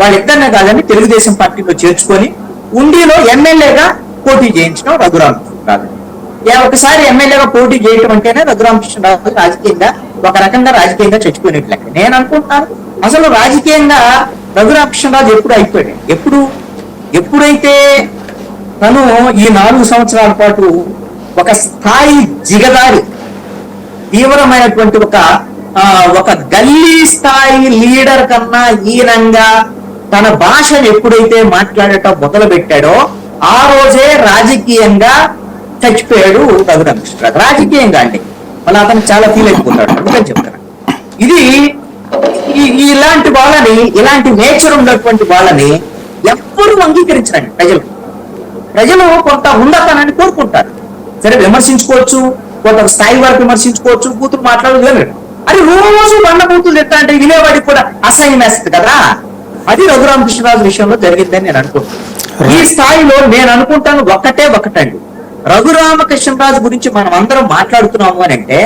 వాళ్ళిద్దరినే కాదని తెలుగుదేశం పార్టీలో చేర్చుకొని ఉండిలో ఎమ్మెల్యేగా పోటీ చేయించడం రఘురామకృష్ణరాజు. ఒకసారి ఎమ్మెల్యేగా పోటీ చేయడం అంటేనే రఘురామకృష్ణరాజు రాజకీయంగా ఒక రకంగా రాజకీయంగా చచ్చిపోయినట్లే. నేను అనుకుంటున్నాను అసలు రాజకీయంగా రఘురామకృష్ణరాజు ఎప్పుడు అయిపోయాడు, ఎప్పుడైతే తను ఈ 4 సంవత్సరాల పాటు ఒక స్థాయి జిగదారి తీవ్రమైనటువంటి ఒక గల్లీ స్థాయి లీడర్ కన్నా హీనంగా తన భాషను ఎప్పుడైతే మాట్లాడటం మొదలు పెట్టాడో ఆ రోజే రాజకీయంగా చచ్చిపోయాడు రఘురామకృష్ణరాజు. రాజకీయంగా అండి మళ్ళీ అతను చాలా ఫీల్ అయిపోతాడు. అందుకని చెప్తాను ఇది ఇలాంటి వాళ్ళని, ఇలాంటి నేచర్ ఉన్నటువంటి వాళ్ళని ఎవ్వరూ అంగీకరించరండి. ప్రజలు కొంత ఉండతానని కోరుకుంటారు. సరే విమర్శించుకోవచ్చు, కొంత స్థాయి వరకు విమర్శించుకోవచ్చు, కూతురు మాట్లాడలేదు. అది రోజు బండ కూతురు ఎట్లా అంటే వినేవాడికి కూడా అసహ్యం వేస్తుంది కదా. అది రఘురామకృష్ణరాజు విషయంలో జరిగిందని నేను అనుకుంటున్నాను. ఈ స్థాయిలో నేను అనుకుంటాను ఒకటండి, రఘురామకృష్ణరాజు గురించి మనం అందరం మాట్లాడుతున్నాము అని అంటే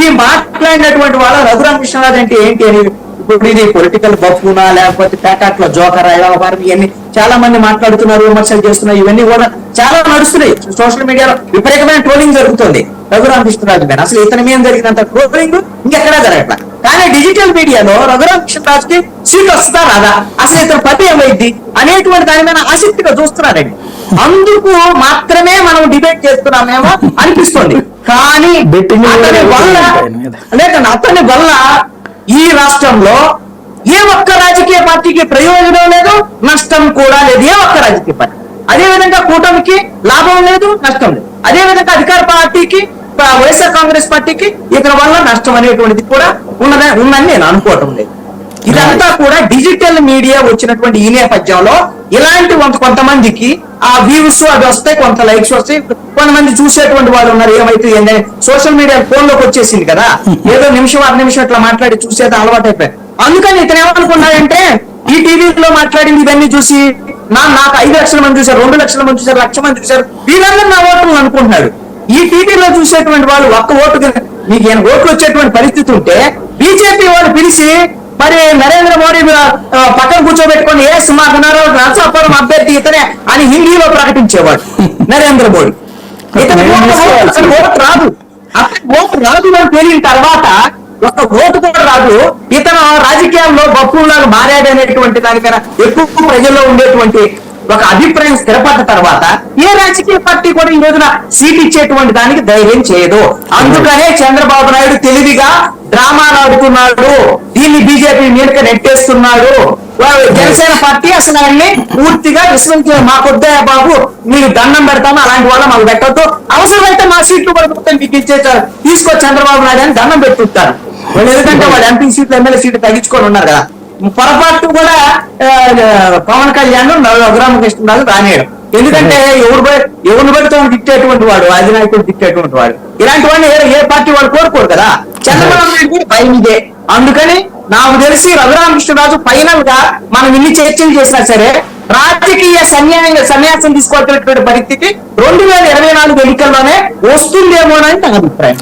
ఈ మాట్లాడినటువంటి వాళ్ళ రఘురామకృష్ణరాజు అంటే ఏంటి అని ఇప్పుడు ఇది పొలిటికల్ బఫూనా లేకపోతే పేకాట్లో జోకరా వ్యవహారం ఇవన్నీ చాలా మంది మాట్లాడుతున్నారు, విమర్శలు చేస్తున్నారు. ఇవన్నీ కూడా చాలా నడుస్తున్నాయి. సోషల్ మీడియాలో విపరీతమైన ట్రోలింగ్ జరుగుతుంది రఘురామకృష్ణరాజు మీద. అసలు ఇతని మీద జరిగినంత ట్రోలింగ్ ఇంకెక్కడా జరగట్లా. కానీ డిజిటల్ మీడియాలో రఘురామకృష్ణరాజుకి సీట్ వస్తుందా రాదా, అసలు ఇతను పతి ఏమైంది అనేటువంటి దాని మీద ఆసక్తిగా చూస్తున్నారండి. అందుకు మాత్రమే మనం డిబేట్ చేస్తున్నామేమో అనిపిస్తుంది. కానీ అతని వల్ల ఈ రాష్ట్రంలో ఏ ఒక్క రాజకీయ పార్టీకి ప్రయోజనం లేదు, నష్టం కూడా లేదు. ఏ ఒక్క రాజకీయ పార్టీ. అదేవిధంగా కూటమికి లాభం లేదు, నష్టం లేదు. అదేవిధంగా అధికార పార్టీకి, వైఎస్ఆర్ కాంగ్రెస్ పార్టీకి ఇతని వల్ల నష్టం అనేటువంటిది కూడా ఉందని నేను అనుకోవటం లేదు. ఇదంతా కూడా డిజిటల్ మీడియా వచ్చినటువంటి ఈ నేపథ్యంలో ఇలాంటి కొంతమందికి ఆ వ్యూస్ అవి వస్తాయి, కొంత లైక్స్ వస్తాయి, కొంతమంది చూసేటువంటి వాళ్ళు ఉన్నారు. ఏమైతే సోషల్ మీడియా ఫోన్ లోకి వచ్చేసింది కదా, ఏదో నిమిషం 2 నిమిషం అట్లా మాట్లాడి చూసేది అలవాటు అయిపోయింది. అందుకని ఇతను ఏమనుకున్నాడంటే ఈ టీవీలో మాట్లాడింది ఇవన్నీ చూసి నాకు 5 లక్షల మంది చూశారు, 2 లక్షల మంది చూశారు, 1,00,000 మంది చూశారు, వీళ్ళందరూ నా ఓట్లు అనుకుంటున్నాడు. ఈ టీవీలో చూసేటువంటి వాళ్ళు ఒక్క ఓటు మీకు ఓట్లు వచ్చేటువంటి పరిస్థితి ఉంటే బీజేపీ వాళ్ళు పిలిచి మరి నరేంద్ర మోడీ పక్కన కూర్చోబెట్టుకొని మాకు నరసాపురం అభ్యర్థి ఇతనే అని హిందీలో ప్రకటించేవాడు నరేంద్ర మోడీ. ఇతను ఓటు రాదు, ఓటు రాదు అని తెలియని తర్వాత ఒక ఓటు కూడా రాదు. ఇతను రాజకీయాల్లో బప్పులాగా మారాడు అనేటువంటి దానికైనా ఎక్కువ ప్రజల్లో ఉండేటువంటి ఒక అభిప్రాయం స్థిరపడ్డ తర్వాత ఏ రాజకీయ పార్టీ కూడా ఈ రోజున సీట్ ఇచ్చేటువంటి దానికి ధైర్యం చేయదు. అందుకనే చంద్రబాబు నాయుడు తెలివిగా డ్రామాలు ఆడుతున్నాడు, దీన్ని బీజేపీ మీదకి నెట్టేస్తున్నాడు. జనసేన పార్టీ అసలు ఆయన్ని పూర్తిగా విశ్వసించే మాకొద్దే బాబు, మీరు దండం పెడతాము, అలాంటి వాళ్ళ మాకు పెట్టద్దు, అవసరమైతే మా సీట్లు పడుకుంటే మీకు ఇచ్చేసారు, తీసుకొచ్చి చంద్రబాబు నాయుడు అని దండం పెట్టుకుంటారు. ఎందుకంటే వాళ్ళు ఎంపీ సీట్లు ఎమ్మెల్యే సీట్లు తగ్గించుకొని ఉన్నారు కదా. పొరపాటు కూడా పవన్ కళ్యాణ్ రఘురామకృష్ణరాజు రానేయడం. ఎందుకంటే ఎవరిని బట్టి తిట్టేటువంటి వాడు, అధినాయకుడు తిట్టేటువంటి వాడు, ఇలాంటి వాడిని ఏ పార్టీ వాళ్ళు కోరుకోరు కదా. చంద్రబాబు నాయుడు కూడా భయం ఇదే. అందుకని నాకు తెలిసి రఘురామకృష్ణరాజు ఫైనల్ గా మనం ఇన్ని చర్చలు చేసినా సరే రాజకీయ సన్యాసం తీసుకోవాల్సినటువంటి పరిస్థితి 2024 ఎన్నికల్లోనే వస్తుందేమోనని నా అభిప్రాయం.